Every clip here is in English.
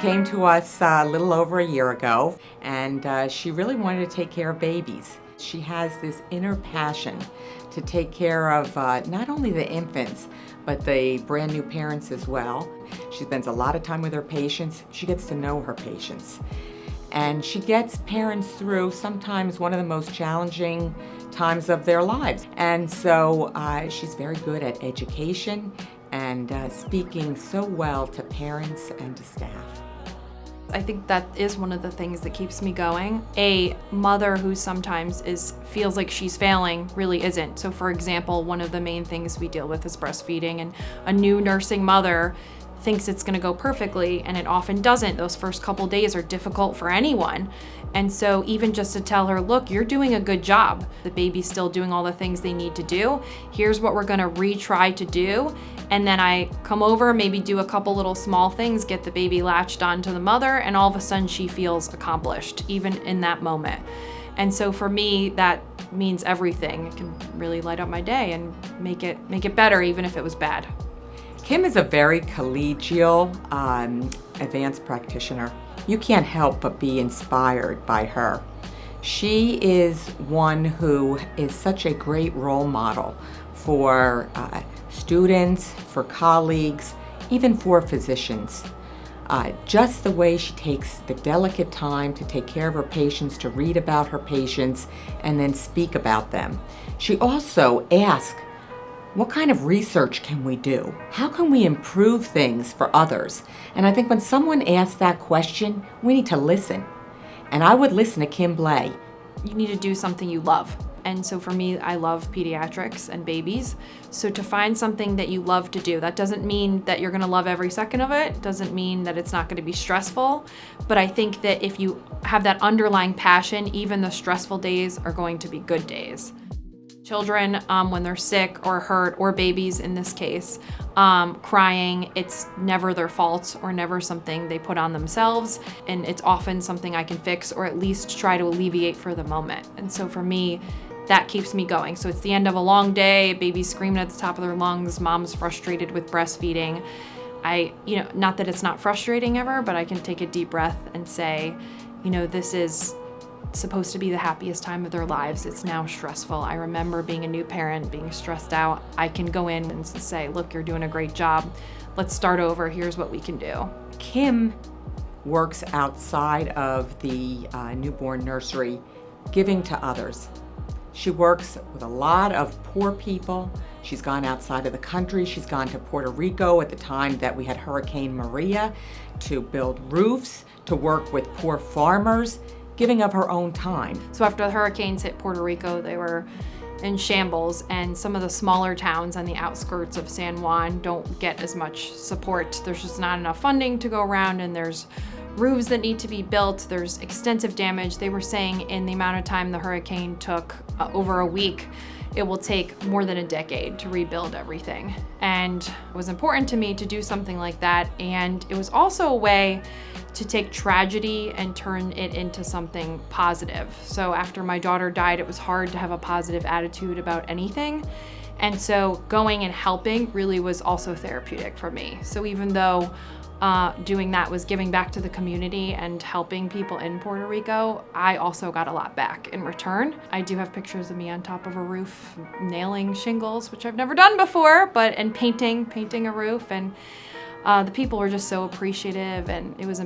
came to us a little over a year ago, and she really wanted to take care of babies. She has this inner passion to take care of not only the infants, but the brand new parents as well. She spends a lot of time with her patients. She gets to know her patients. And she gets parents through sometimes one of the most challenging times of their lives. And so she's very good at education and speaking so well to parents and to staff. I think that is one of the things that keeps me going. A mother who sometimes feels like she's failing really isn't. So for example, one of the main things we deal with is breastfeeding, and a new nursing mother thinks it's gonna go perfectly, and it often doesn't. Those first couple days are difficult for anyone. And so even just to tell her, look, you're doing a good job. The baby's still doing all the things they need to do. Here's what we're gonna retry to do. And then I come over, maybe do a couple little small things, get the baby latched onto the mother, and all of a sudden she feels accomplished, even in that moment. And so for me, that means everything. It can really light up my day and make it better, even if it was bad. Kim is a very collegial, advanced practitioner. You can't help but be inspired by her. She is one who is such a great role model for students, for colleagues, even for physicians. Just the way she takes the delicate time to take care of her patients, to read about her patients, and then speak about them. She also asks, what kind of research can we do? How can we improve things for others? And I think when someone asks that question, we need to listen. And I would listen to Kim Blay. You need to do something you love. And so for me, I love pediatrics and babies. So to find something that you love to do, that doesn't mean that you're gonna love every second of it, doesn't mean that it's not gonna be stressful, but I think that if you have that underlying passion, even the stressful days are going to be good days. Children, when they're sick or hurt, or babies in this case, crying, it's never their fault or never something they put on themselves, and it's often something I can fix or at least try to alleviate for the moment. And so for me, that keeps me going. So it's the end of a long day, baby's screaming at the top of their lungs, mom's frustrated with breastfeeding. Not that it's not frustrating ever, but I can take a deep breath and say, this is supposed to be the happiest time of their lives. It's now stressful. I remember being a new parent, being stressed out. I can go in and say, look, you're doing a great job. Let's start over. Here's what we can do. Kim works outside of the newborn nursery, giving to others. She works with a lot of poor people. She's gone outside of the country. She's gone to Puerto Rico at the time that we had Hurricane Maria to build roofs, to work with poor farmers, giving of her own time. So after the hurricanes hit Puerto Rico, they were in shambles, and some of the smaller towns on the outskirts of San Juan don't get as much support. There's just not enough funding to go around, and there's roofs that need to be built. There's extensive damage. They were saying in the amount of time the hurricane took, over a week, it will take more than a decade to rebuild everything. And it was important to me to do something like that, and it was also a way to take tragedy and turn it into something positive. So after my daughter died, it was hard to have a positive attitude about anything. And so going and helping really was also therapeutic for me. So even though doing that was giving back to the community and helping people in Puerto Rico, I also got a lot back in return. I do have pictures of me on top of a roof, nailing shingles, which I've never done before, and painting a roof, and the people were just so appreciative, and it was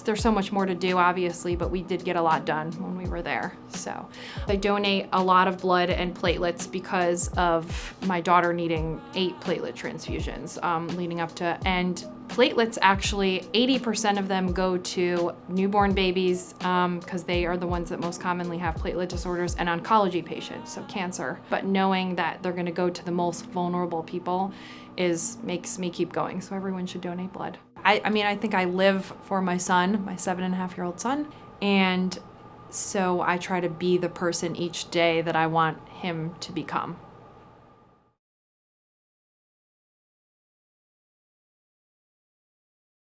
there's so much more to do, obviously, but we did get a lot done when we were there. So I donate a lot of blood and platelets because of my daughter needing 8 platelet transfusions leading up to, and platelets, actually 80% of them go to newborn babies because they are the ones that most commonly have platelet disorders, and oncology patients, so cancer. But knowing that they're going to go to the most vulnerable people makes me keep going. So everyone should donate blood. I think I live for my son, my 7.5-year-old son, and so I try to be the person each day that I want him to become.